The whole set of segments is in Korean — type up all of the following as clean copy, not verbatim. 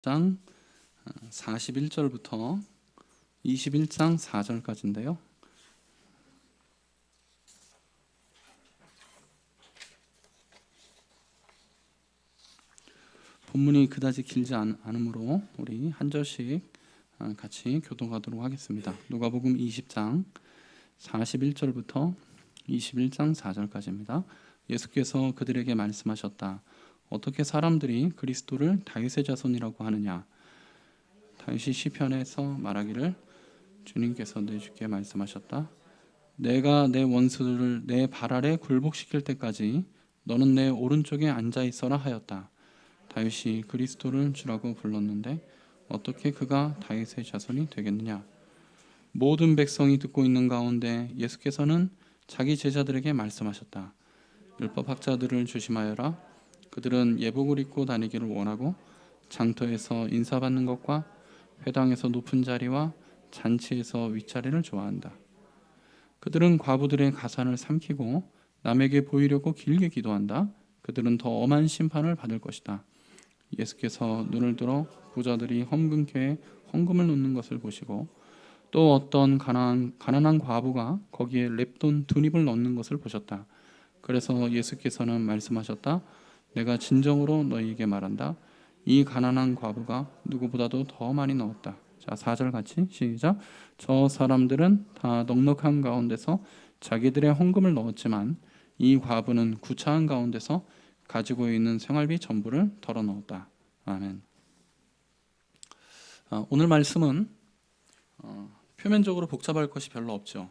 장 41절부터 21장 4절까지인데요. 본문이 그다지 길지 않으므로 우리 한 절씩 같이 교독하도록 하겠습니다. 누가복음 20장 41절부터 21장 4절까지입니다. 예수께서 그들에게 말씀하셨다. 어떻게 사람들이 그리스도를 다윗의 자손이라고 하느냐? 다윗이 시편에서 말하기를 주님께서 내 주께 말씀하셨다. 내가 내 원수들을 내 발 아래 굴복시킬 때까지 너는 내 오른쪽에 앉아 있어라 하였다. 다윗이 그리스도를 주라고 불렀는데 어떻게 그가 다윗의 자손이 되겠느냐? 모든 백성이 듣고 있는 가운데 예수께서는 자기 제자들에게 말씀하셨다. 율법학자들을 조심하여라. 그들은 예복을 입고 다니기를 원하고 장터에서 인사받는 것과 회당에서 높은 자리와 잔치에서 윗자리를 좋아한다. 그들은 과부들의 가산을 삼키고 남에게 보이려고 길게 기도한다. 그들은 더 엄한 심판을 받을 것이다. 예수께서 눈을 들어 부자들이 헌금궤에 헌금을 놓는 것을 보시고 또 어떤 가난한 과부가 거기에 렙돈 2립을 넣는 것을 보셨다. 그래서 예수께서는 말씀하셨다. 내가 진정으로 너희에게 말한다. 이 가난한 과부가 누구보다도 더 많이 넣었다. 자, 4절 같이 시작. 저 사람들은 다 넉넉한 가운데서 자기들의 헌금을 넣었지만 이 과부는 구차한 가운데서 가지고 있는 생활비 전부를 덜어 넣었다. 아멘. 오늘 말씀은 표면적으로 복잡할 것이 별로 없죠.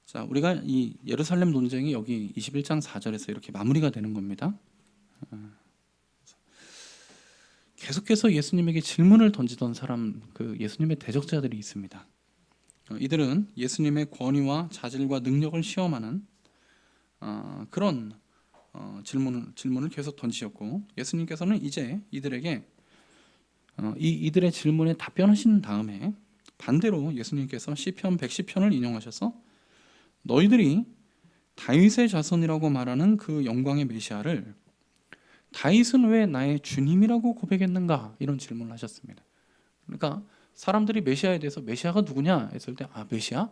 자, 우리가 이 예루살렘 논쟁이 여기 21장 4절에서 이렇게 마무리가 되는 겁니다. 계속해서 예수님에게 질문을 던지던 사람, 그 예수님의 대적자들이 있습니다. 이들은 예수님의 권위와 자질과 능력을 시험하는 그런 질문을 계속 던지셨고, 예수님께서는 이제 이들에게 이들의 질문에 답변하신 다음에 반대로 예수님께서 시편 110편을 인용하셔서 너희들이 다윗의 자손이라고 말하는 그 영광의 메시아를 다윗은 왜 나의 주님이라고 고백했는가? 이런 질문을 하셨습니다. 그러니까 사람들이 메시아에 대해서 메시아가 누구냐 했을 때 메시아?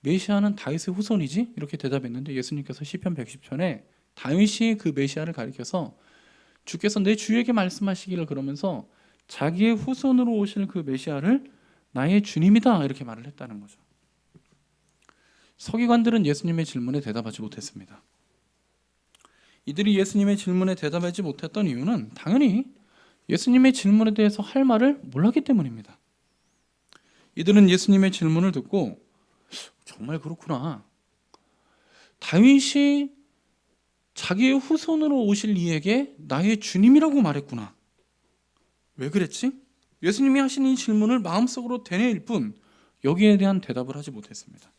메시아는 다윗의 후손이지? 이렇게 대답했는데 예수님께서 시편 110편에 다윗이 그 메시아를 가리켜서 주께서 내 주에게 말씀하시기를 그러면서 자기의 후손으로 오실 그 메시아를 나의 주님이다 이렇게 말을 했다는 거죠. 서기관들은 예수님의 질문에 대답하지 못했습니다. 이들이 예수님의 질문에 대답하지 못했던 이유는 당연히 예수님의 질문에 대해서 할 말을 몰랐기 때문입니다. 이들은 예수님의 질문을 듣고 정말 그렇구나. 다윗이 자기의 후손으로 오실 이에게 나의 주님이라고 말했구나. 왜 그랬지? 예수님이 하신 이 질문을 마음속으로 되뇌일 뿐 여기에 대한 대답을 하지 못했습니다.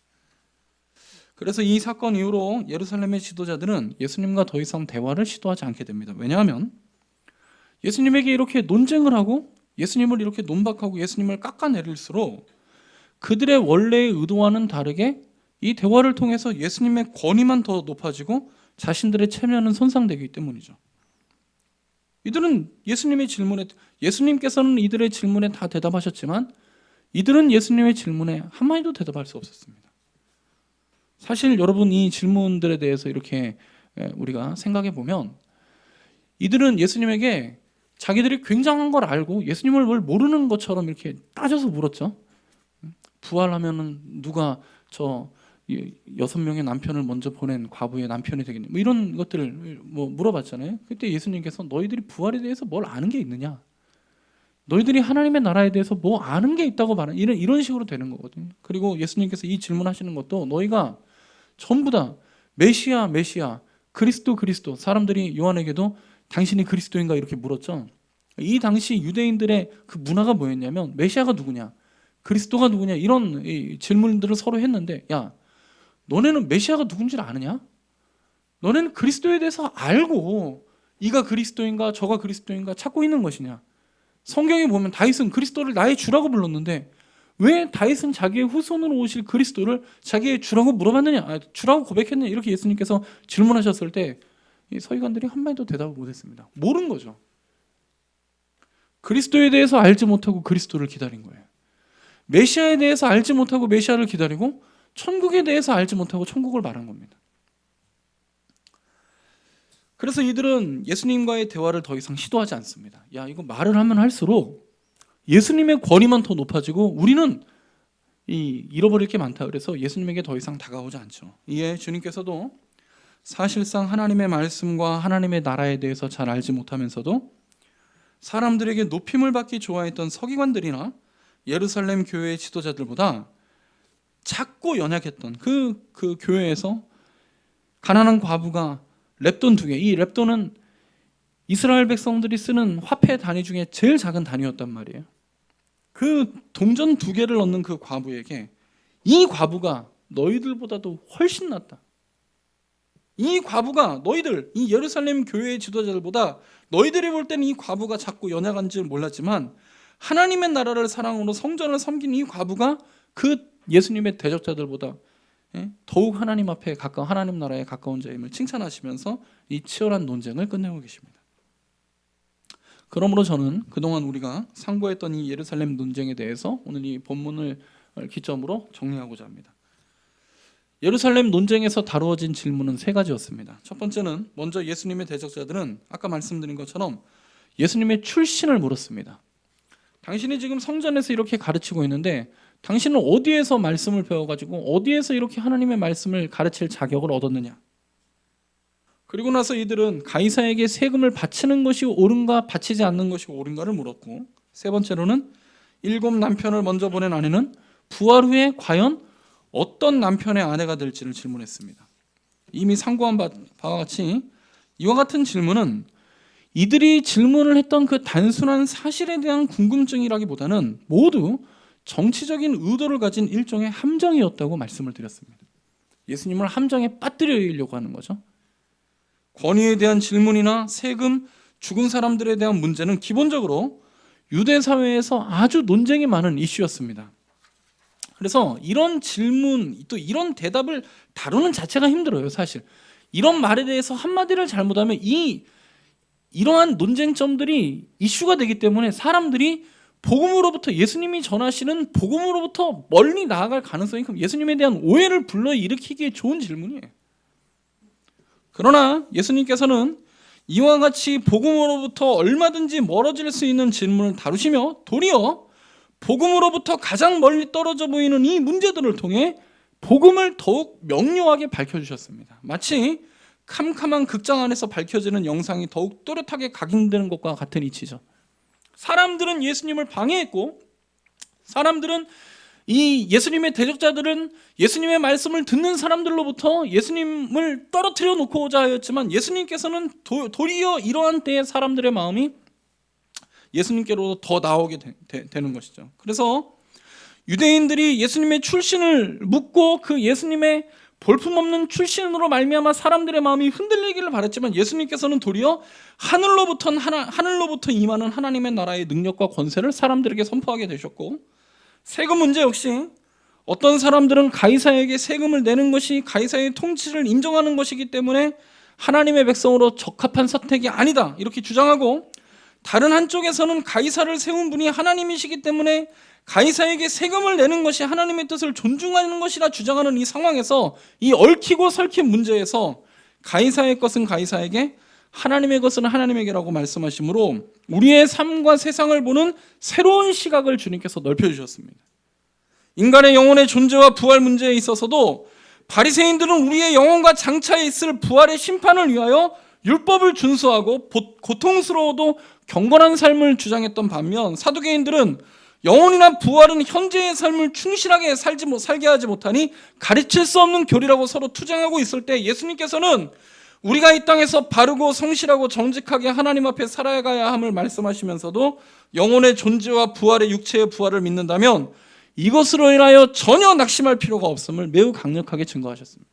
그래서 이 사건 이후로 예루살렘의 지도자들은 예수님과 더 이상 대화를 시도하지 않게 됩니다. 왜냐하면 예수님에게 이렇게 논쟁을 하고 예수님을 이렇게 논박하고 예수님을 깎아내릴수록 그들의 원래의 의도와는 다르게 이 대화를 통해서 예수님의 권위만 더 높아지고 자신들의 체면은 손상되기 때문이죠. 이들은 예수님께서는 이들의 질문에 다 대답하셨지만 이들은 예수님의 질문에 한마디도 대답할 수 없었습니다. 사실 여러분 이 질문들에 대해서 이렇게 우리가 생각해 보면 이들은 예수님에게 자기들이 굉장한 걸 알고 예수님을 뭘 모르는 것처럼 이렇게 따져서 물었죠. 부활하면은 누가 저 6명의 남편을 먼저 보낸 과부의 남편이 되겠냐 뭐 이런 것들을 물어봤잖아요. 그때 예수님께서 너희들이 부활에 대해서 뭘 아는 게 있느냐? 너희들이 하나님의 나라에 대해서 뭐 아는 게 있다고 말하는 이런 식으로 되는 거거든요. 그리고 예수님께서 이 질문하시는 것도 너희가 전부 다 메시아 그리스도 사람들이 요한에게도 당신이 그리스도인가 이렇게 물었죠. 이 당시 유대인들의 그 문화가 뭐였냐면 메시아가 누구냐 그리스도가 누구냐 이런 질문들을 서로 했는데 야 너네는 메시아가 누군지를 아느냐? 너네는 그리스도에 대해서 알고 이가 그리스도인가 저가 그리스도인가 찾고 있는 것이냐? 성경에 보면 다윗은 그리스도를 나의 주라고 불렀는데 왜 다윗은 자기의 후손으로 오실 그리스도를 자기의 주라고 물어봤느냐? 주라고 고백했느냐? 이렇게 예수님께서 질문하셨을 때 이 서기관들이 한마디도 대답을 못했습니다. 모른 거죠. 그리스도에 대해서 알지 못하고 그리스도를 기다린 거예요. 메시아에 대해서 알지 못하고 메시아를 기다리고 천국에 대해서 알지 못하고 천국을 말한 겁니다. 그래서 이들은 예수님과의 대화를 더 이상 시도하지 않습니다. 야, 이거 말을 하면 할수록 예수님의 권위만 더 높아지고 우리는 잃어버릴 게 많다. 그래서 예수님에게 더 이상 다가오지 않죠. 이에 주님께서도 사실상 하나님의 말씀과 하나님의 나라에 대해서 잘 알지 못하면서도 사람들에게 높임을 받기 좋아했던 서기관들이나 예루살렘 교회의 지도자들보다 작고 연약했던 그 교회에서 가난한 과부가 렙돈 2개, 이 렙돈은 이스라엘 백성들이 쓰는 화폐 단위 중에 제일 작은 단위였단 말이에요. 그 동전 2개를 얻는 그 과부에게 이 과부가 너희들보다도 훨씬 낫다. 이 과부가 너희들, 이 예루살렘 교회의 지도자들보다 너희들이 볼 때는 이 과부가 작고 연약한 줄 몰랐지만 하나님의 나라를 사랑으로 성전을 섬긴 이 과부가 그 예수님의 대적자들보다 더욱 하나님 앞에 가까운, 하나님 나라에 가까운 자임을 칭찬하시면서 이 치열한 논쟁을 끝내고 계십니다. 그러므로 저는 그동안 우리가 상고했던 이 예루살렘 논쟁에 대해서 오늘 이 본문을 기점으로 정리하고자 합니다. 예루살렘 논쟁에서 다루어진 질문은 3가지였습니다. 첫 번째는 먼저 예수님의 대적자들은 아까 말씀드린 것처럼 예수님의 출신을 물었습니다. 당신이 지금 성전에서 이렇게 가르치고 있는데 당신은 어디에서 말씀을 배워가지고 어디에서 이렇게 하나님의 말씀을 가르칠 자격을 얻었느냐? 그리고 나서 이들은 가이사에게 세금을 바치는 것이 옳은가 바치지 않는 것이 옳은가를 물었고, 세 번째로는 7 남편을 먼저 보낸 아내는 부활 후에 과연 어떤 남편의 아내가 될지를 질문했습니다. 이미 상고한 바와 같이 이와 같은 질문은 이들이 질문을 했던 그 단순한 사실에 대한 궁금증이라기보다는 모두 정치적인 의도를 가진 일종의 함정이었다고 말씀을 드렸습니다. 예수님을 함정에 빠뜨리려고 하는 거죠. 권위에 대한 질문이나 세금, 죽은 사람들에 대한 문제는 기본적으로 유대 사회에서 아주 논쟁이 많은 이슈였습니다. 그래서 이런 질문, 또 이런 대답을 다루는 자체가 힘들어요, 사실. 이런 말에 대해서 한마디를 잘못하면 이러한 논쟁점들이 이슈가 되기 때문에 사람들이 복음으로부터, 예수님이 전하시는 복음으로부터 멀리 나아갈 가능성이 큰, 예수님에 대한 오해를 불러일으키기에 좋은 질문이에요. 그러나 예수님께서는 이와 같이 복음으로부터 얼마든지 멀어질 수 있는 질문을 다루시며 도리어 복음으로부터 가장 멀리 떨어져 보이는 이 문제들을 통해 복음을 더욱 명료하게 밝혀주셨습니다. 마치 캄캄한 극장 안에서 밝혀지는 영상이 더욱 또렷하게 각인되는 것과 같은 이치죠. 사람들은 예수님을 방해했고, 사람들은 이 예수님의 대적자들은 예수님의 말씀을 듣는 사람들로부터 예수님을 떨어뜨려 놓고자 하였지만, 예수님께서는 도리어 이러한 때에 사람들의 마음이 예수님께로 더 나오게 되는 것이죠. 그래서 유대인들이 예수님의 출신을 묻고 그 예수님의 볼품없는 출신으로 말미암아 사람들의 마음이 흔들리기를 바랐지만, 예수님께서는 도리어 하늘로부터 임하는 하나님의 나라의 능력과 권세를 사람들에게 선포하게 되셨고, 세금 문제 역시 어떤 사람들은 가이사에게 세금을 내는 것이 가이사의 통치를 인정하는 것이기 때문에 하나님의 백성으로 적합한 선택이 아니다 이렇게 주장하고, 다른 한쪽에서는 가이사를 세운 분이 하나님이시기 때문에 가이사에게 세금을 내는 것이 하나님의 뜻을 존중하는 것이라 주장하는 이 상황에서, 이 얽히고 설킨 문제에서 가이사의 것은 가이사에게, 하나님의 것은 하나님에게라고 말씀하시므로 우리의 삶과 세상을 보는 새로운 시각을 주님께서 넓혀주셨습니다. 인간의 영혼의 존재와 부활 문제에 있어서도 바리새인들은 우리의 영혼과 장차에 있을 부활의 심판을 위하여 율법을 준수하고 고통스러워도 경건한 삶을 주장했던 반면, 사두개인들은 영혼이나 부활은 현재의 삶을 충실하게 살게 하지 못하니 가르칠 수 없는 교리라고 서로 투쟁하고 있을 때, 예수님께서는 우리가 이 땅에서 바르고 성실하고 정직하게 하나님 앞에 살아가야 함을 말씀하시면서도 영혼의 존재와 부활의 육체의 부활을 믿는다면 이것으로 인하여 전혀 낙심할 필요가 없음을 매우 강력하게 증거하셨습니다.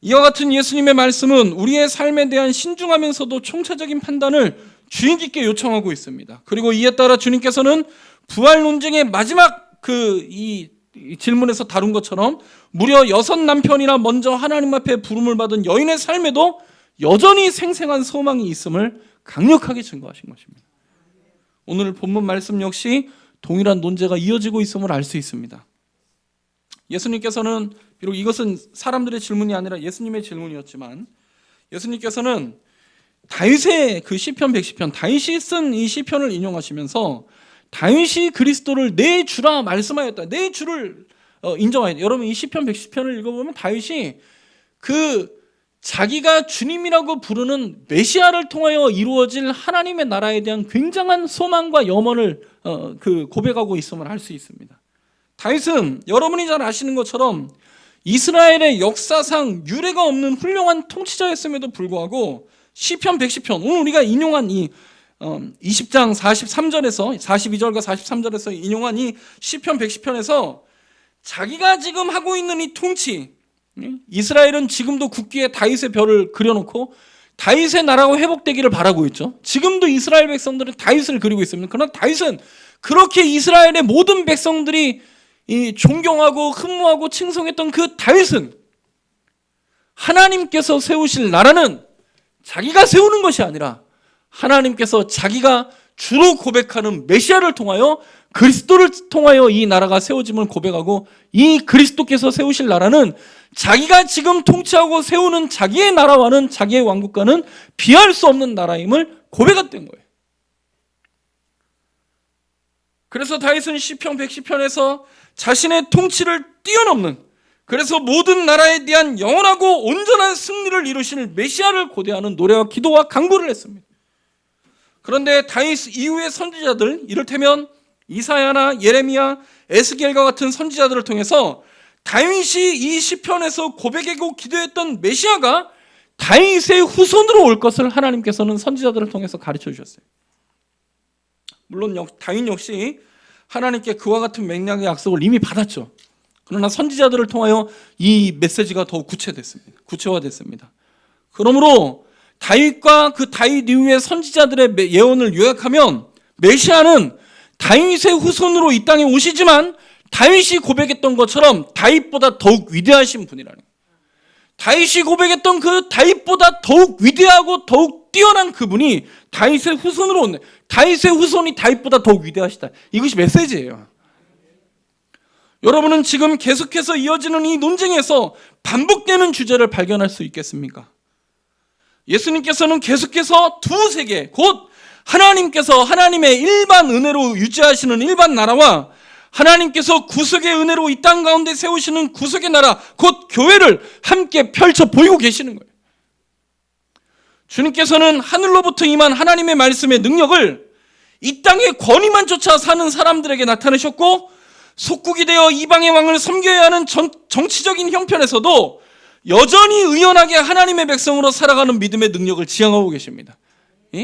이와 같은 예수님의 말씀은 우리의 삶에 대한 신중하면서도 총체적인 판단을 주의 깊게 요청하고 있습니다. 그리고 이에 따라 주님께서는 부활 논쟁의 마지막 이 질문에서 다룬 것처럼 무려 6 남편이나 먼저 하나님 앞에 부름을 받은 여인의 삶에도 여전히 생생한 소망이 있음을 강력하게 증거하신 것입니다. 오늘 본문 말씀 역시 동일한 논제가 이어지고 있음을 알 수 있습니다. 예수님께서는 비록 이것은 사람들의 질문이 아니라 예수님의 질문이었지만 예수님께서는 다윗의 그 시편 110편, 다윗이 쓴 이 시편을 인용하시면서 다윗이 그리스도를 내 주라 말씀하였다. 내 주를 인정하였다. 여러분 이 시편 110편을 읽어보면 다윗이 그 자기가 주님이라고 부르는 메시아를 통하여 이루어질 하나님의 나라에 대한 굉장한 소망과 염원을 그 고백하고 있음을 알 수 있습니다. 다윗은 여러분이 잘 아시는 것처럼 이스라엘의 역사상 유례가 없는 훌륭한 통치자였음에도 불구하고 시편 110편, 오늘 우리가 인용한 이 20장 43절에서 42절과 43절에서 인용한 이 시편 110편에서 자기가 지금 하고 있는 이 통치, 이스라엘은 지금도 국기에 다윗의 별을 그려놓고 다윗의 나라가 회복되기를 바라고 있죠. 지금도 이스라엘 백성들은 다윗을 그리고 있습니다. 그러나 다윗은 그렇게 이스라엘의 모든 백성들이 이 존경하고 흠모하고 칭송했던 그 다윗은 하나님께서 세우실 나라는 자기가 세우는 것이 아니라 하나님께서 자기가 주로 고백하는 메시아를 통하여 그리스도를 통하여 이 나라가 세워짐을 고백하고 이 그리스도께서 세우실 나라는 자기가 지금 통치하고 세우는 자기의 나라와는 자기의 왕국과는 비할 수 없는 나라임을 고백했던 거예요. 그래서 다윗은 시편 110편에서 자신의 통치를 뛰어넘는, 그래서 모든 나라에 대한 영원하고 온전한 승리를 이루실 메시아를 고대하는 노래와 기도와 간구를 했습니다. 그런데 다윗 이후의 선지자들, 이를테면 이사야나 예레미야, 에스겔과 같은 선지자들을 통해서 다윗이 이 시편에서 고백하고 기도했던 메시아가 다윗의 후손으로 올 것을 하나님께서는 선지자들을 통해서 가르쳐 주셨어요. 물론 다윗 역시 하나님께 그와 같은 맥락의 약속을 이미 받았죠. 그러나 선지자들을 통하여 이 메시지가 더욱 구체화됐습니다. 그러므로 다윗과 그 다윗 이후의 선지자들의 예언을 요약하면 메시아는 다윗의 후손으로 이 땅에 오시지만 다윗이 고백했던 것처럼 다윗보다 더욱 위대하신 분이라는 거예요. 다윗이 고백했던 그 다윗보다 더욱 위대하고 더욱 뛰어난 그분이 다윗의 후손으로 온다. 다윗의 후손이 다윗보다 더욱 위대하시다. 이것이 메시지예요. 여러분은 지금 계속해서 이어지는 이 논쟁에서 반복되는 주제를 발견할 수 있겠습니까? 예수님께서는 계속해서 두 세계, 곧 하나님께서 하나님의 일반 은혜로 유지하시는 일반 나라와 하나님께서 구속의 은혜로 이 땅 가운데 세우시는 구속의 나라, 곧 교회를 함께 펼쳐 보이고 계시는 거예요. 주님께서는 하늘로부터 임한 하나님의 말씀의 능력을 이 땅의 권위만 쫓아 사는 사람들에게 나타내셨고, 속국이 되어 이방의 왕을 섬겨야 하는 정치적인 형편에서도 여전히 의연하게 하나님의 백성으로 살아가는 믿음의 능력을 지향하고 계십니다.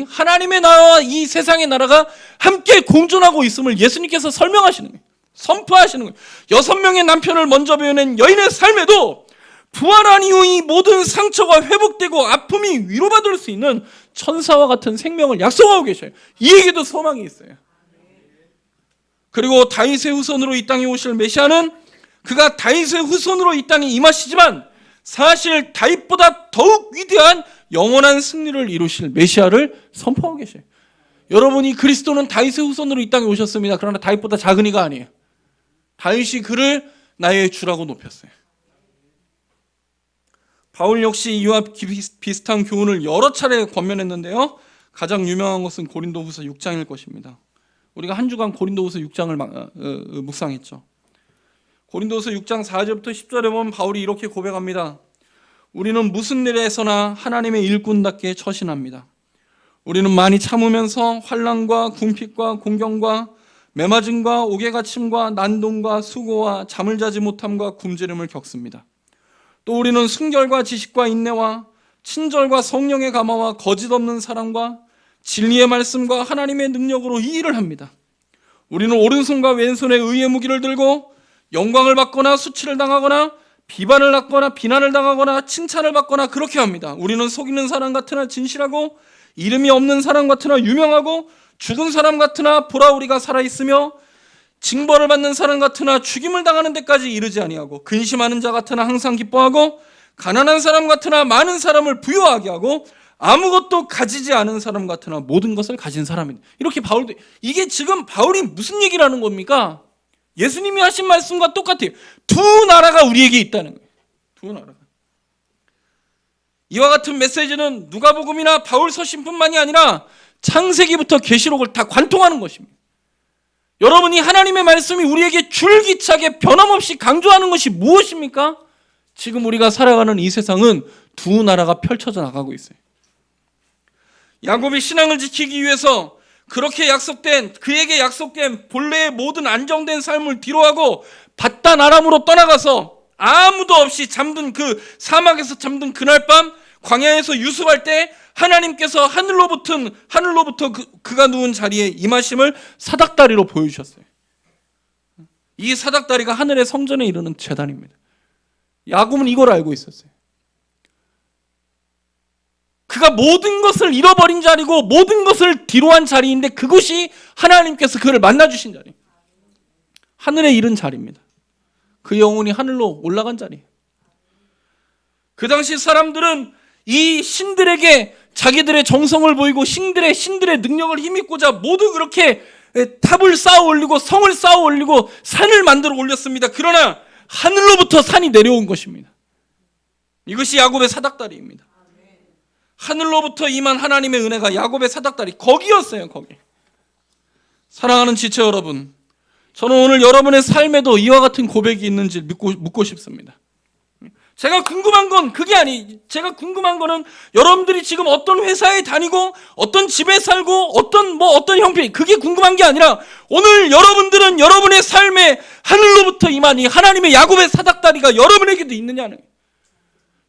하나님의 나라와 이 세상의 나라가 함께 공존하고 있음을 예수님께서 설명하시는 거예요. 선포하시는 거예요. 6명의 남편을 먼저 배워낸 여인의 삶에도 부활한 이후 이 모든 상처가 회복되고 아픔이 위로받을 수 있는 천사와 같은 생명을 약속하고 계셔요. 이에게도 소망이 있어요. 그리고 다윗의 후손으로 이 땅에 오실 메시아는 그가 다윗의 후손으로 이 땅에 임하시지만 사실 다윗보다 더욱 위대한 영원한 승리를 이루실 메시아를 선포하고 계셔요. 여러분이 그리스도는 다윗의 후손으로 이 땅에 오셨습니다. 그러나 다윗보다 작은 이가 아니에요. 다윗이 그를 나의 주라고 높였어요. 바울 역시 이와 비슷한 교훈을 여러 차례 권면했는데요. 가장 유명한 것은 고린도후서 6장일 것입니다. 우리가 한 주간 고린도후서 6장을 묵상했죠. 고린도후서 6장 4절부터 10절에 보면 바울이 이렇게 고백합니다. 우리는 무슨 일에서나 하나님의 일꾼답게 처신합니다. 우리는 많이 참으면서 환난과 궁핍과 공경과 매맞음과 옥에갇힘과 난동과 수고와 잠을 자지 못함과 굶주림을 겪습니다. 또 우리는 순결과 지식과 인내와 친절과 성령의 감화와 거짓 없는 사랑과 진리의 말씀과 하나님의 능력으로 이 일을 합니다. 우리는 오른손과 왼손에 의의 무기를 들고 영광을 받거나 수치를 당하거나 비난을 당하거나 칭찬을 받거나 그렇게 합니다. 우리는 속이는 사람 같으나 진실하고 이름이 없는 사람 같으나 유명하고 죽은 사람 같으나 보라 우리가 살아있으며 징벌을 받는 사람 같으나 죽임을 당하는 데까지 이르지 아니하고 근심하는 자 같으나 항상 기뻐하고 가난한 사람 같으나 많은 사람을 부유하게 하고 아무것도 가지지 않은 사람 같으나 모든 것을 가진 사람이다. 이렇게 바울도, 이게 지금 바울이 무슨 얘기를 하는 겁니까? 예수님이 하신 말씀과 똑같아요. 두 나라가 우리에게 있다는 거예요. 두 나라가. 이와 같은 메시지는 누가복음이나 바울 서신뿐만이 아니라 창세기부터 계시록을 다 관통하는 것입니다. 여러분이 하나님의 말씀이 우리에게 줄기차게 변함없이 강조하는 것이 무엇입니까? 지금 우리가 살아가는 이 세상은 두 나라가 펼쳐져 나가고 있어요. 야곱이 신앙을 지키기 위해서 그렇게 그에게 약속된 본래의 모든 안정된 삶을 뒤로하고 바단 아람으로 떠나가서 아무도 없이 잠든 그 사막에서 잠든 그날 밤 광야에서 유숙할 때 하나님께서 하늘로부터 그가 누운 자리에 임하심을 사닥다리로 보여주셨어요. 이 사닥다리가 하늘의 성전에 이르는 제단입니다. 야곱은 이걸 알고 있었어요. 그가 모든 것을 잃어버린 자리고 모든 것을 뒤로한 자리인데 그곳이 하나님께서 그를 만나주신 자리, 하늘에 이른 자리입니다. 그 영혼이 하늘로 올라간 자리. 그 당시 사람들은 이 신들에게 자기들의 정성을 보이고 신들의 능력을 힘입고자 모두 그렇게 탑을 쌓아 올리고 성을 쌓아 올리고 산을 만들어 올렸습니다. 그러나 하늘로부터 산이 내려온 것입니다. 이것이 야곱의 사닥다리입니다. 하늘로부터 임한 하나님의 은혜가 야곱의 사닥다리, 거기였어요. 거기. 사랑하는 지체 여러분, 저는 오늘 여러분의 삶에도 이와 같은 고백이 있는지 묻고 싶습니다. 제가 궁금한 거는 여러분들이 지금 어떤 회사에 다니고 어떤 집에 살고 어떤 형편, 그게 궁금한 게 아니라 오늘 여러분들은 여러분의 삶에 하늘로부터 임한 이 하나님의 야곱의 사닥다리가 여러분에게도 있느냐는 거예요.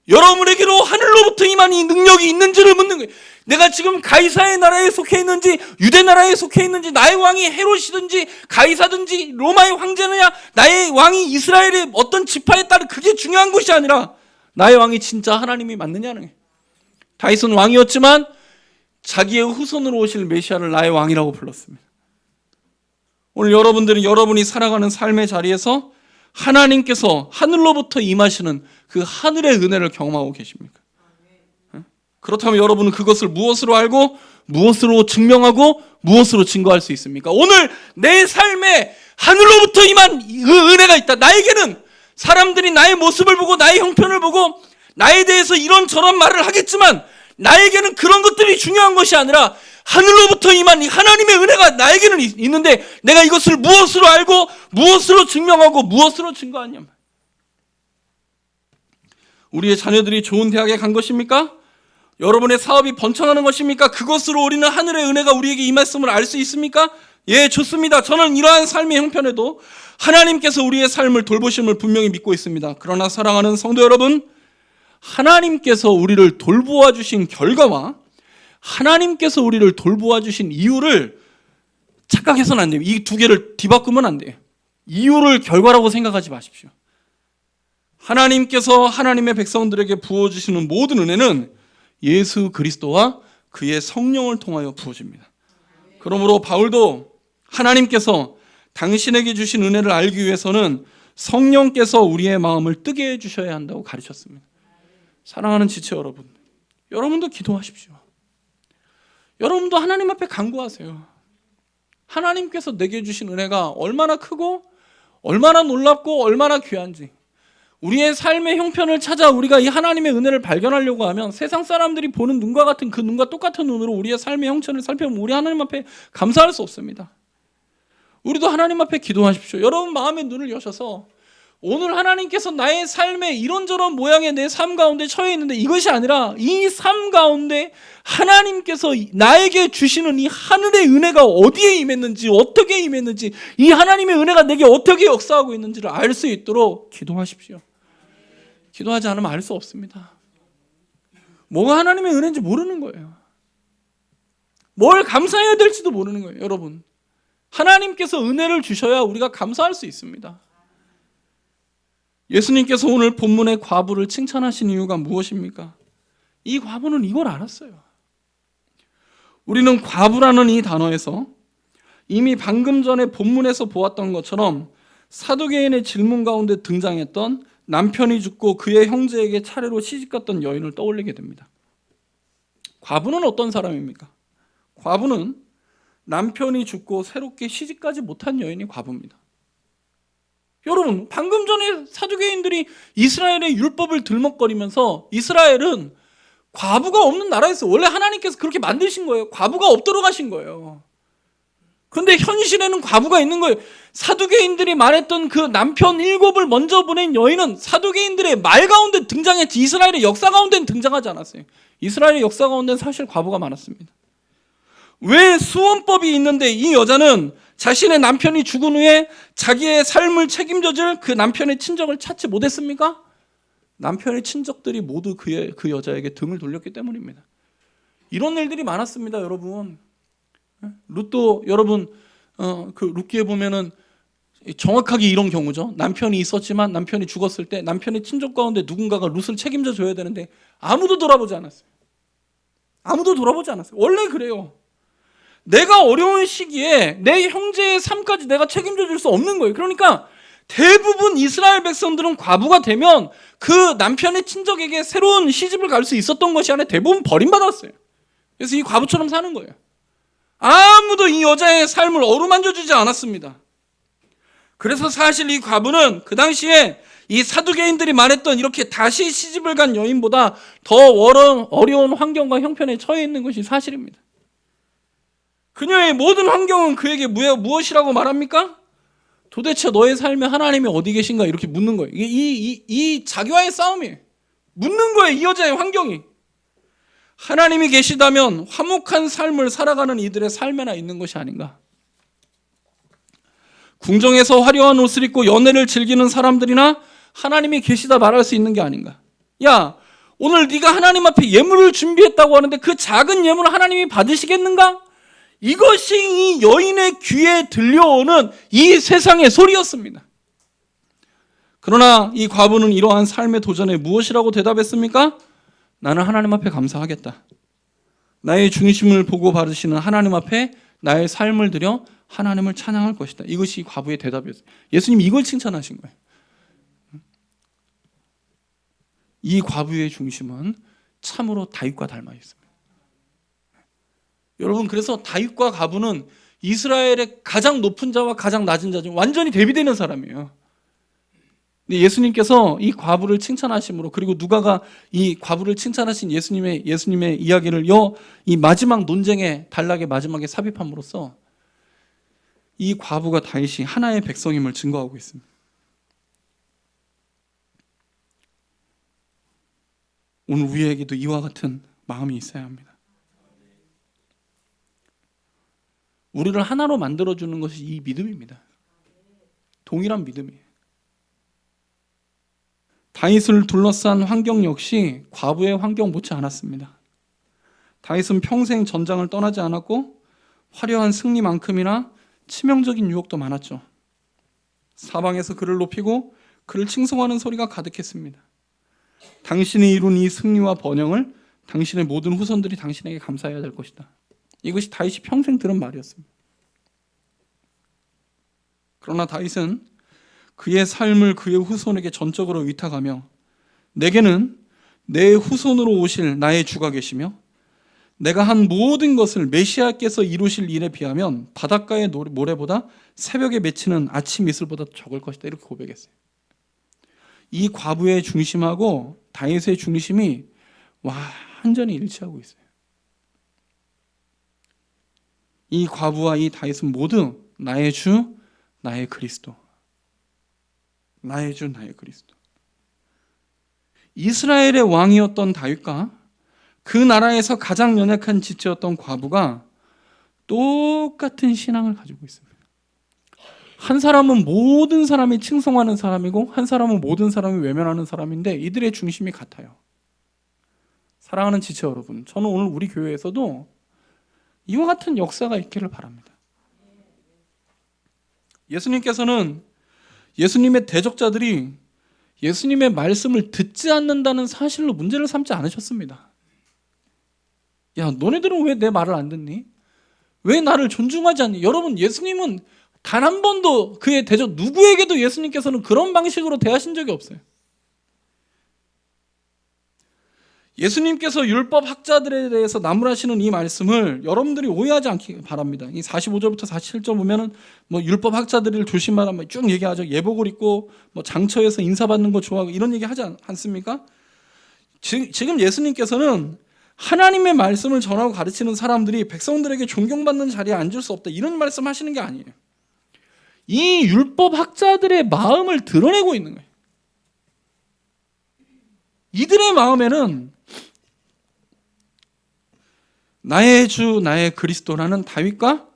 여러분에게로 하늘로부터 임한 이 능력이 있는지를 묻는 거예요. 내가 지금 가이사의 나라에 속해 있는지 유대 나라에 속해 있는지 나의 왕이 헤롯이든지 가이사든지 로마의 황제느냐 나의 왕이 이스라엘의 어떤 지파에 따른 그게 중요한 것이 아니라 나의 왕이 진짜 하나님이 맞느냐는 거예요. 다윗은 왕이었지만 자기의 후손으로 오실 메시아를 나의 왕이라고 불렀습니다. 오늘 여러분들은 여러분이 살아가는 삶의 자리에서 하나님께서 하늘로부터 임하시는 그 하늘의 은혜를 경험하고 계십니까? 그렇다면 여러분은 그것을 무엇으로 알고 무엇으로 증명하고 무엇으로 증거할 수 있습니까? 오늘 내 삶에 하늘로부터 임한 은혜가 있다. 나에게는 사람들이 나의 모습을 보고 나의 형편을 보고 나에 대해서 이런저런 말을 하겠지만 나에게는 그런 것들이 중요한 것이 아니라 하늘로부터 임한 이 하나님의 은혜가 나에게는 있는데 내가 이것을 무엇으로 알고 무엇으로 증명하고 무엇으로 증거하냐. 우리의 자녀들이 좋은 대학에 간 것입니까? 여러분의 사업이 번창하는 것입니까? 그것으로 우리는 하늘의 은혜가 우리에게 임했음을 알 수 있습니까? 예, 좋습니다. 저는 이러한 삶의 형편에도 하나님께서 우리의 삶을 돌보심을 분명히 믿고 있습니다. 그러나 사랑하는 성도 여러분, 하나님께서 우리를 돌보아 주신 결과와 하나님께서 우리를 돌보아 주신 이유를 착각해서는 안 돼요. 이 두 개를 뒤바꾸면 안 돼요. 이유를 결과라고 생각하지 마십시오. 하나님께서 하나님의 백성들에게 부어주시는 모든 은혜는 예수 그리스도와 그의 성령을 통하여 부어집니다. 그러므로 바울도 하나님께서 당신에게 주신 은혜를 알기 위해서는 성령께서 우리의 마음을 뜨게 해주셔야 한다고 가르쳤습니다. 사랑하는 지체 여러분, 여러분도 기도하십시오. 여러분도 하나님 앞에 간구하세요. 하나님께서 내게 주신 은혜가 얼마나 크고 얼마나 놀랍고 얼마나 귀한지, 우리의 삶의 형편을 찾아 우리가 이 하나님의 은혜를 발견하려고 하면 세상 사람들이 보는 눈과 같은 그 눈과 똑같은 눈으로 우리의 삶의 형편을 살펴보면 우리 하나님 앞에 감사할 수 없습니다. 우리도 하나님 앞에 기도하십시오. 여러분 마음의 눈을 여셔서 오늘 하나님께서 나의 삶에 이런저런 모양의 내 삶 가운데 처해 있는데 이것이 아니라 이 삶 가운데 하나님께서 나에게 주시는 이 하늘의 은혜가 어디에 임했는지 어떻게 임했는지 이 하나님의 은혜가 내게 어떻게 역사하고 있는지를 알 수 있도록 기도하십시오. 기도하지 않으면 알 수 없습니다. 뭐가 하나님의 은혜인지 모르는 거예요. 뭘 감사해야 될지도 모르는 거예요. 여러분, 하나님께서 은혜를 주셔야 우리가 감사할 수 있습니다. 예수님께서 오늘 본문의 과부를 칭찬하신 이유가 무엇입니까? 이 과부는 이걸 알았어요. 우리는 과부라는 이 단어에서 이미 방금 전에 본문에서 보았던 것처럼 사두개인의 질문 가운데 등장했던 남편이 죽고 그의 형제에게 차례로 시집갔던 여인을 떠올리게 됩니다. 과부는 어떤 사람입니까? 과부는 남편이 죽고 새롭게 시집가지 못한 여인이 과부입니다. 여러분, 방금 전에 사두개인들이 이스라엘의 율법을 들먹거리면서 이스라엘은 과부가 없는 나라였어요. 원래 하나님께서 그렇게 만드신 거예요. 과부가 없도록 하신 거예요. 그런데 현실에는 과부가 있는 거예요. 사두개인들이 말했던 그 남편 7을 먼저 보낸 여인은 사두개인들의 말 가운데 등장했지 이스라엘의 역사 가운데는 등장하지 않았어요. 이스라엘의 역사 가운데는 사실 과부가 많았습니다. 왜 수원법이 있는데 이 여자는 자신의 남편이 죽은 후에 자기의 삶을 책임져줄 그 남편의 친정을 찾지 못했습니까? 남편의 친척들이 모두 그 여자에게 등을 돌렸기 때문입니다. 이런 일들이 많았습니다, 여러분. 룻도 여러분 그 룻기에 보면은 정확하게 이런 경우죠. 남편이 있었지만 남편이 죽었을 때 남편의 친족 가운데 누군가가 룻을 책임져 줘야 되는데 아무도 돌아보지 않았어요. 아무도 돌아보지 않았어요. 원래 그래요. 내가 어려운 시기에 내 형제의 삶까지 내가 책임져 줄 수 없는 거예요. 그러니까 대부분 이스라엘 백성들은 과부가 되면 그 남편의 친척에게 새로운 시집을 갈 수 있었던 것이 아니라 대부분 버림받았어요. 그래서 이 과부처럼 사는 거예요. 아무도 이 여자의 삶을 어루만져 주지 않았습니다. 그래서 사실 이 과부는 그 당시에 이 사두개인들이 말했던 이렇게 다시 시집을 간 여인보다 더 어려운 환경과 형편에 처해 있는 것이 사실입니다. 그녀의 모든 환경은 그에게 무엇이라고 말합니까? 도대체 너의 삶에 하나님이 어디 계신가 이렇게 묻는 거예요. 이 자기와의 싸움이에요. 묻는 거예요. 이 여자의 환경이. 하나님이 계시다면 화목한 삶을 살아가는 이들의 삶에나 있는 것이 아닌가. 궁정에서 화려한 옷을 입고 연애를 즐기는 사람들이나 하나님이 계시다 말할 수 있는 게 아닌가. 야, 오늘 네가 하나님 앞에 예물을 준비했다고 하는데 그 작은 예물을 하나님이 받으시겠는가? 이것이 이 여인의 귀에 들려오는 이 세상의 소리였습니다. 그러나 이 과부는 이러한 삶의 도전에 무엇이라고 대답했습니까? 나는 하나님 앞에 감사하겠다. 나의 중심을 보고 받으시는 하나님 앞에 나의 삶을 들여 하나님을 찬양할 것이다. 이것이 과부의 대답이었어요. 예수님이 이걸 칭찬하신 거예요. 이 과부의 중심은 참으로 다윗과 닮아 있습니다. 여러분, 그래서 다윗과 과부는 이스라엘의 가장 높은 자와 가장 낮은 자 중 완전히 대비되는 사람이에요. 근데 예수님께서 이 과부를 칭찬하심으로, 그리고 누가가 이 과부를 칭찬하신 예수님의 이야기를 이 마지막 논쟁의 단락의 마지막에 삽입함으로써 이 과부가 다윗이 하나의 백성임을 증거하고 있습니다. 오늘 우리에게도 이와 같은 마음이 있어야 합니다. 우리를 하나로 만들어주는 것이 이 믿음입니다. 동일한 믿음이에요. 다윗을 둘러싼 환경 역시 과부의 환경 못지 않았습니다. 다윗은 평생 전장을 떠나지 않았고 화려한 승리만큼이나 치명적인 유혹도 많았죠. 사방에서 그를 높이고 그를 칭송하는 소리가 가득했습니다. 당신이 이룬 이 승리와 번영을 당신의 모든 후손들이 당신에게 감사해야 될 것이다. 이것이 다윗이 평생 들은 말이었습니다. 그러나 다윗은 그의 삶을 그의 후손에게 전적으로 의탁하며 내게는 내 후손으로 오실 나의 주가 계시며 내가 한 모든 것을 메시아께서 이루실 일에 비하면 바닷가의 모래보다 새벽에 맺히는 아침 이슬보다 적을 것이다. 이렇게 고백했어요. 이 과부의 중심하고 다윗의 중심이 완전히 일치하고 있어요. 이 과부와 이 다윗은 모두 나의 주, 나의 그리스도. 나의 주, 나의 그리스도. 이스라엘의 왕이었던 다윗과 그 나라에서 가장 연약한 지체였던 과부가 똑같은 신앙을 가지고 있습니다. 한 사람은 모든 사람이 칭송하는 사람이고 한 사람은 모든 사람이 외면하는 사람인데 이들의 중심이 같아요. 사랑하는 지체 여러분, 저는 오늘 우리 교회에서도 이와 같은 역사가 있기를 바랍니다. 예수님께서는 예수님의 대적자들이 예수님의 말씀을 듣지 않는다는 사실로 문제를 삼지 않으셨습니다. 야, 너네들은 왜 내 말을 안 듣니? 왜 나를 존중하지 않니? 여러분, 예수님은 단 한 번도 그의 대적 누구에게도 예수님께서는 그런 방식으로 대하신 적이 없어요. 예수님께서 율법 학자들에 대해서 나무라시는 이 말씀을 여러분들이 오해하지 않기 바랍니다. 이 45절부터 47절 보면은 뭐 율법 학자들을 조심하라 쭉 얘기하죠. 예복을 입고 뭐 장처에서 인사받는 거 좋아하고 이런 얘기 하지 않습니까? 지금 예수님께서는 하나님의 말씀을 전하고 가르치는 사람들이 백성들에게 존경받는 자리에 앉을 수 없다 이런 말씀하시는 게 아니에요. 이 율법 학자들의 마음을 드러내고 있는 거예요. 이들의 마음에는 나의 주 나의 그리스도라는 다윗과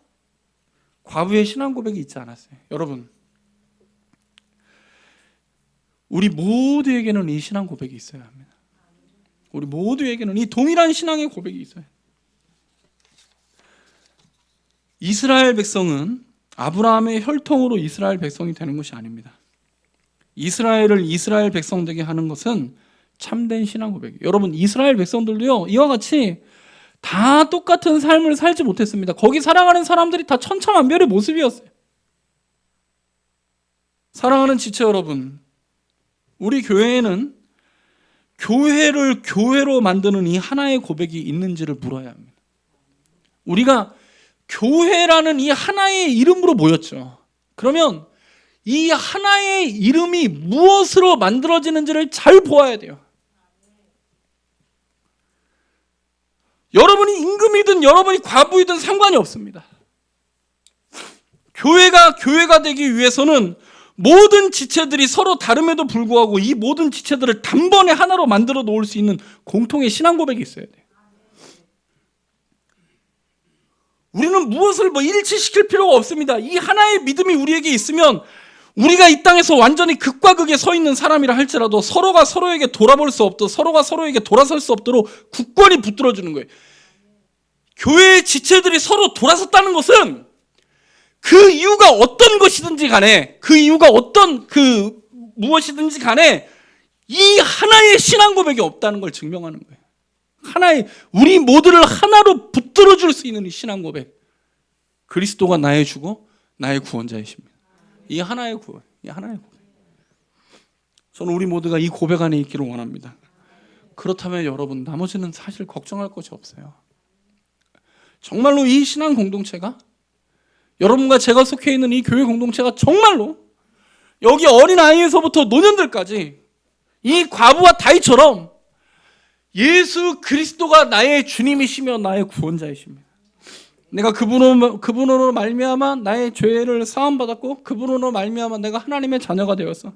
과부의 신앙 고백이 있지 않았어요. 여러분, 우리 모두에게는 이 신앙 고백이 있어야 합니다. 우리 모두에게는 이 동일한 신앙의 고백이 있어요. 이스라엘 백성은 아브라함의 혈통으로 이스라엘 백성이 되는 것이 아닙니다. 이스라엘을 이스라엘 백성 되게 하는 것은 참된 신앙 고백이에요. 여러분, 이스라엘 백성들도요, 이와 같이 다 똑같은 삶을 살지 못했습니다. 거기 살아가는 사람들이 다 천차만별의 모습이었어요. 사랑하는 지체 여러분, 우리 교회에는 교회를 교회로 만드는 이 하나의 고백이 있는지를 물어야 합니다. 우리가 교회라는 이 하나의 이름으로 모였죠. 그러면 이 하나의 이름이 무엇으로 만들어지는지를 잘 보아야 돼요. 여러분이 임금이든 여러분이 과부이든 상관이 없습니다. 교회가 되기 위해서는 모든 지체들이 서로 다름에도 불구하고 이 모든 지체들을 단번에 하나로 만들어 놓을 수 있는 공통의 신앙 고백이 있어야 돼요. 우리는 무엇을 일치시킬 필요가 없습니다. 이 하나의 믿음이 우리에게 있으면 우리가 이 땅에서 완전히 극과 극에 서 있는 사람이라 할지라도 서로가 서로에게 돌아볼 수 없도록, 서로가 서로에게 돌아설 수 없도록 굳건히 붙들어주는 거예요. 교회의 지체들이 서로 돌아섰다는 것은 그 이유가 어떤 것이든지 간에, 그 이유가 어떤 무엇이든지 간에 이 하나의 신앙 고백이 없다는 걸 증명하는 거예요. 하나의, 우리 모두를 하나로 붙들어줄 수 있는 이 신앙 고백. 그리스도가 나의 주고 나의 구원자이십니다. 이 하나의 구원, 이 하나의 고백. 저는 우리 모두가 이 고백 안에 있기를 원합니다. 그렇다면 여러분, 나머지는 사실 걱정할 것이 없어요. 정말로 이 신앙 공동체가, 여러분과 제가 속해 있는 이 교회 공동체가 정말로 여기 어린아이에서부터 노년들까지 이 과부와 다윗처럼 예수 그리스도가 나의 주님이시며 나의 구원자이십니다. 내가 그분으로 말미암아 나의 죄를 사함받았고, 그분으로 말미암아 내가 하나님의 자녀가 되었어.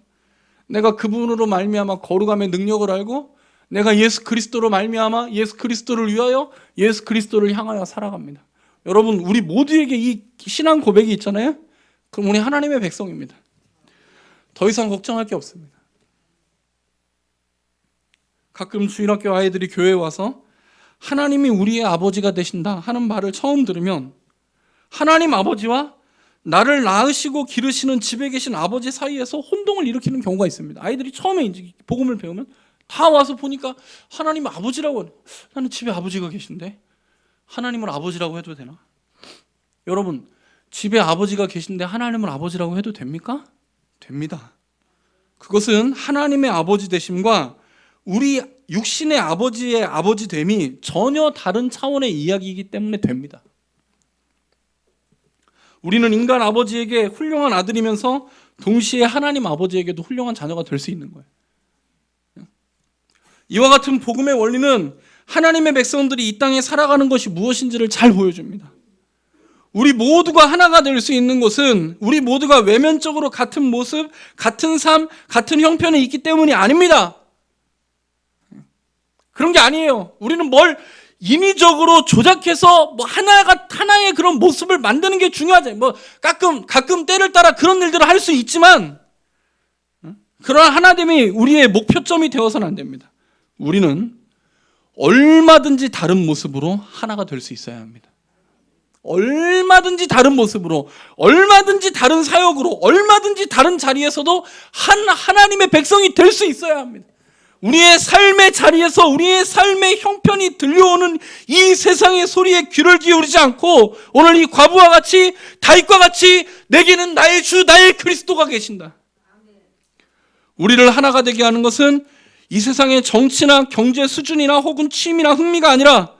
내가 그분으로 말미암아 거룩함의 능력을 알고, 내가 예수 그리스도로 말미암아 예수 그리스도를 위하여 예수 그리스도를 향하여 살아갑니다. 여러분, 우리 모두에게 이 신앙 고백이 있잖아요. 그럼 우리 하나님의 백성입니다. 더 이상 걱정할 게 없습니다. 가끔 주일학교 아이들이 교회에 와서 하나님이 우리의 아버지가 되신다 하는 말을 처음 들으면 하나님 아버지와 나를 낳으시고 기르시는 집에 계신 아버지 사이에서 혼동을 일으키는 경우가 있습니다. 아이들이 처음에 이제 복음을 배우면 다 와서 보니까 하나님 아버지라고 하네. 나는 집에 아버지가 계신데 하나님을 아버지라고 해도 되나? 여러분, 집에 아버지가 계신데 하나님을 아버지라고 해도 됩니까? 됩니다. 그것은 하나님의 아버지 되심과 우리 육신의 아버지의 아버지됨이 전혀 다른 차원의 이야기이기 때문에 됩니다. 우리는 인간 아버지에게 훌륭한 아들이면서 동시에 하나님 아버지에게도 훌륭한 자녀가 될 수 있는 거예요. 이와 같은 복음의 원리는 하나님의 백성들이 이 땅에 살아가는 것이 무엇인지를 잘 보여줍니다. 우리 모두가 하나가 될 수 있는 것은 우리 모두가 외면적으로 같은 모습, 같은 삶, 같은 형편에 있기 때문이 아닙니다. 그런 게 아니에요. 우리는 뭘 인위적으로 조작해서 하나의 그런 모습을 만드는 게 중요하지. 가끔 때를 따라 그런 일들을 할 수 있지만 그러한 하나됨이 우리의 목표점이 되어서는 안 됩니다. 우리는 얼마든지 다른 모습으로 하나가 될 수 있어야 합니다. 얼마든지 다른 모습으로, 얼마든지 다른 사역으로, 얼마든지 다른 자리에서도 하나님의 백성이 될 수 있어야 합니다. 우리의 삶의 자리에서 우리의 삶의 형편이 들려오는 이 세상의 소리에 귀를 기울이지 않고 오늘 이 과부와 같이 다윗과 같이 내게는 나의 주 나의 그리스도가 계신다. 우리를 하나가 되게 하는 것은 이 세상의 정치나 경제 수준이나 혹은 취미나 흥미가 아니라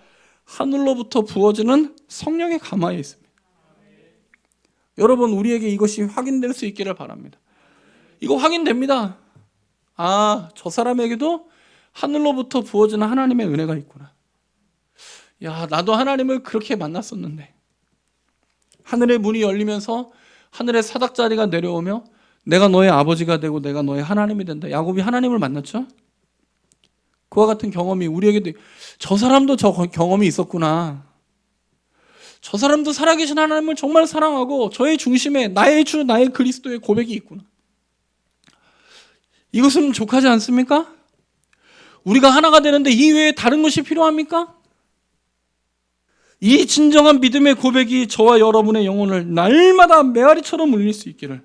하늘로부터 부어지는 성령의 감화에 있습니다. 여러분, 우리에게 이것이 확인될 수 있기를 바랍니다. 이거 확인됩니다. 아, 저 사람에게도 하늘로부터 부어지는 하나님의 은혜가 있구나. 야, 나도 하나님을 그렇게 만났었는데. 하늘의 문이 열리면서 하늘의 사닥자리가 내려오며 내가 너의 아버지가 되고 내가 너의 하나님이 된다. 야곱이 하나님을 만났죠? 그와 같은 경험이 우리에게도, 저 사람도 저 경험이 있었구나. 저 사람도 살아계신 하나님을 정말 사랑하고 저의 중심에 나의 주, 나의 그리스도의 고백이 있구나. 이것은 족하지 않습니까? 우리가 하나가 되는데 이 외에 다른 것이 필요합니까? 이 진정한 믿음의 고백이 저와 여러분의 영혼을 날마다 메아리처럼 울릴 수 있기를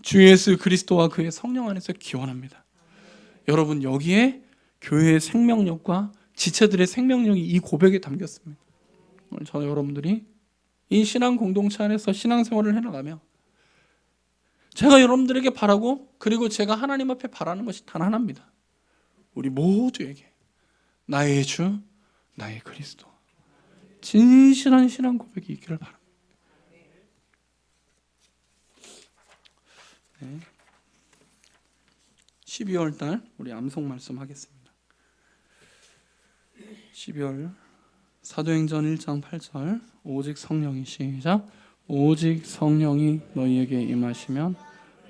주 예수 그리스도와 그의 성령 안에서 기원합니다. 여러분, 여기에 교회의 생명력과 지체들의 생명력이 이 고백에 담겼습니다. 오늘 저와 여러분들이 이 신앙 공동체 안에서 신앙생활을 해나가며 제가 여러분들에게 바라고, 그리고 제가 하나님 앞에 바라는 것이 단 하나입니다. 우리 모두에게 나의 주, 나의 그리스도, 진실한 신앙 고백이 있기를 바랍니다. 네. 12월 달 우리 암송 말씀 하겠습니다. 12월 사도행전 1장 8절 오직 성령이 시작. 오직 성령이 너희에게 임하시면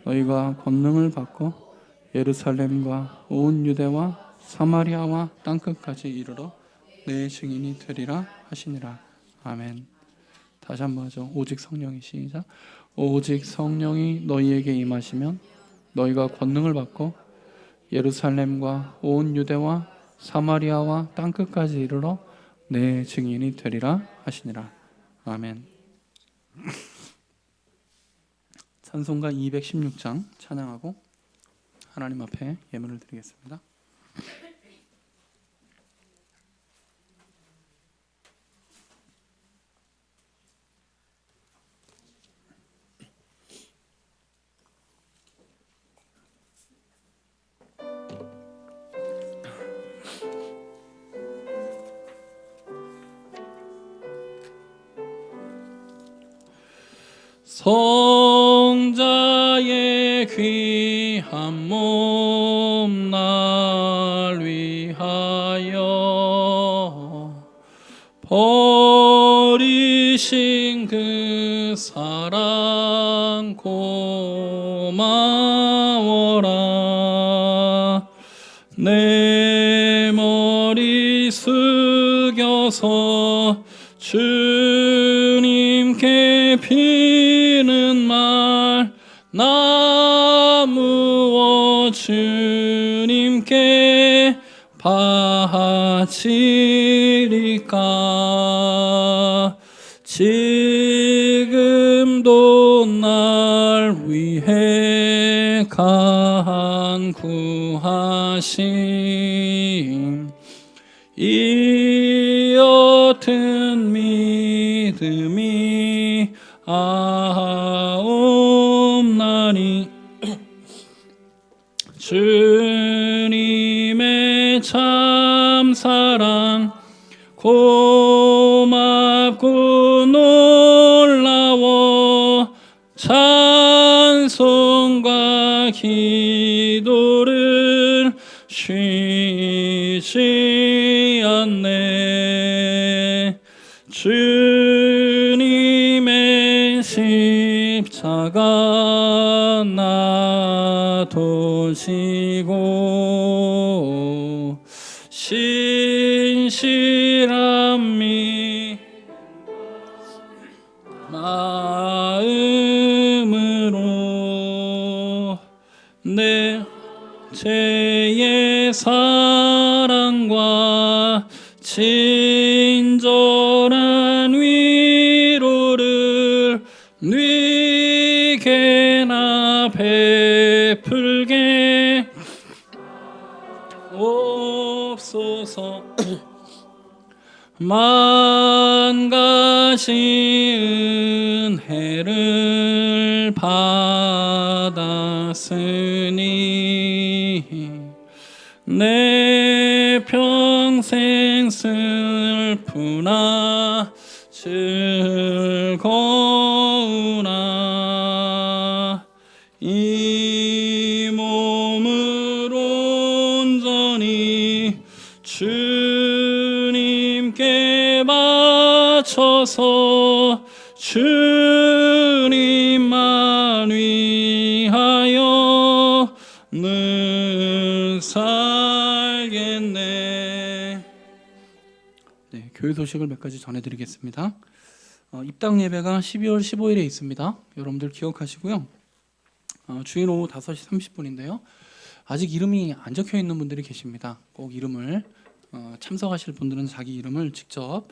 너희가 권능을 받고 예루살렘과 온 유대와 사마리아와 땅끝까지 이르러 내 증인이 되리라 하시니라. 아멘. 다시 한번 하죠. 오직 성령이 시작. 오직 성령이 너희에게 임하시면 너희가 권능을 받고 예루살렘과 온 유대와 사마리아와 땅끝까지 이르러 내 증인이 되리라 하시니라. 아멘. 찬송가 216장 찬양하고 하나님 앞에 예물을 드리겠습니다. 성자의 귀한 몸 날 위하여 버리신 그 사랑 고마워라. 내 머리 숙여서 주님께 비는 말 나무어 주님께 바치리까. 지금도 날 위해 간구하심 이 옅은 믿음이 아옵나니 주님의 참사랑 고맙고 놀라워 찬송과 기도를 쉬지 않네. 주님의 십자가 나도 지고 신실한 마음으로 내 죄의 사랑과 친절한 위로를 네게나 베풀게 옵소서. 만 가지 은혜를 받았으니 내 평생 슬프나 즐거우나 이 몸을 온전히 주님께 바쳐서 주님만 위하여 늘 살겠네. 네, 교회 소식을 몇 가지 전해드리겠습니다. 입당 예배가 12월 15일에 있습니다. 여러분들 기억하시고요. 주일 오후 5시 30분인데요. 아직 이름이 안 적혀 있는 분들이 계십니다. 꼭 이름을 참석하실 분들은 자기 이름을 직접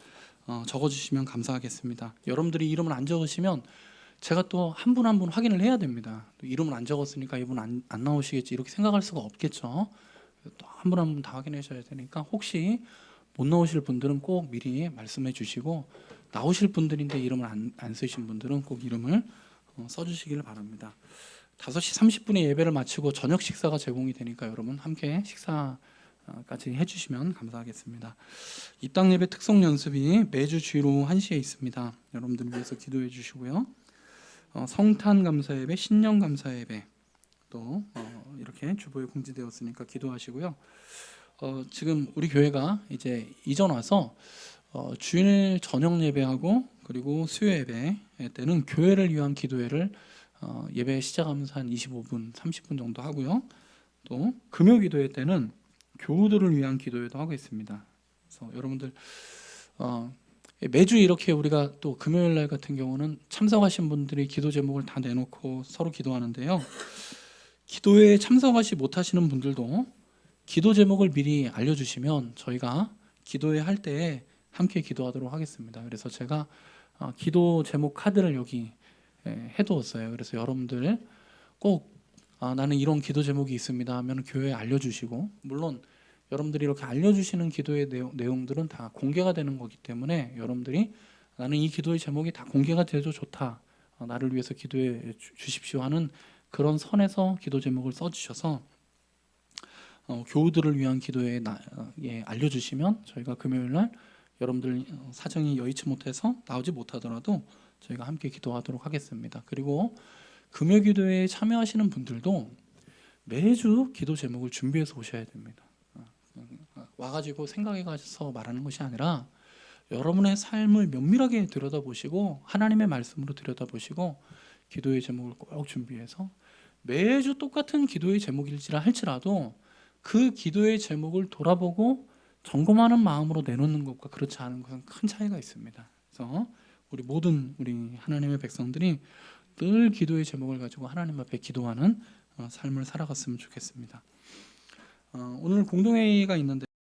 적어주시면 감사하겠습니다. 여러분들이 이름을 안 적으시면 제가 또 한 분 한 분 확인을 해야 됩니다. 또 이름을 안 적었으니까 이분 안 나오시겠지 이렇게 생각할 수가 없겠죠. 또 한 분 한 분 다 확인하셔야 되니까 혹시 못 나오실 분들은 꼭 미리 말씀해 주시고 나오실 분들인데 이름을 안 쓰신 분들은 꼭 이름을 써주시길 바랍니다. 5시 30분에 예배를 마치고 저녁 식사가 제공이 되니까 여러분 함께 식사까지 해주시면 감사하겠습니다. 입당 예배 특송 연습이 매주 주일 오후 1시에 있습니다. 여러분들 위해서 기도해 주시고요. 성탄 감사 예배, 신년 감사 예배 또 이렇게 주보에 공지되었으니까 기도하시고요. 지금 우리 교회가 이제 이전 와서 주일 저녁 예배하고 그리고 수요 예배 때는 교회를 위한 기도회를 예배 시작하면서 한 25분, 30분 정도 하고요. 또 금요 기도회 때는 교우들을 위한 기도회도 하고 있습니다. 그래서 여러분들 매주 이렇게 우리가 또 금요일 날 같은 경우는 참석하신 분들이 기도 제목을 다 내놓고 서로 기도하는데요. 기도회에 참석하지 못하시는 분들도 기도 제목을 미리 알려주시면 저희가 기도회 할 때에 함께 기도하도록 하겠습니다. 그래서 제가 기도 제목 카드를 여기 해두었어요. 그래서 여러분들 꼭 나는 이런 기도 제목이 있습니다 하면 교회에 알려주시고, 물론 여러분들이 이렇게 알려주시는 기도의 내용들은 다 공개가 되는 거기 때문에 여러분들이 나는 이 기도의 제목이 다 공개가 돼도 좋다, 나를 위해서 기도해 주십시오 하는 그런 선에서 기도 제목을 써주셔서 교우들을 위한 기도에 알려주시면 저희가 금요일날 여러분들 사정이 여의치 못해서 나오지 못하더라도 저희가 함께 기도하도록 하겠습니다. 그리고 금요 기도회에 참여하시는 분들도 매주 기도 제목을 준비해서 오셔야 됩니다. 와가지고 생각해가서 말하는 것이 아니라 여러분의 삶을 면밀하게 들여다보시고 하나님의 말씀으로 들여다보시고 기도의 제목을 꼭 준비해서 매주 똑같은 기도의 제목일지라 할지라도 그 기도의 제목을 돌아보고 점검하는 마음으로 내놓는 것과 그렇지 않은 것은 큰 차이가 있습니다. 그래서 우리 하나님의 백성들이 늘 기도의 제목을 가지고 하나님 앞에 기도하는 삶을 살아갔으면 좋겠습니다. 오늘 공동회의가 있는데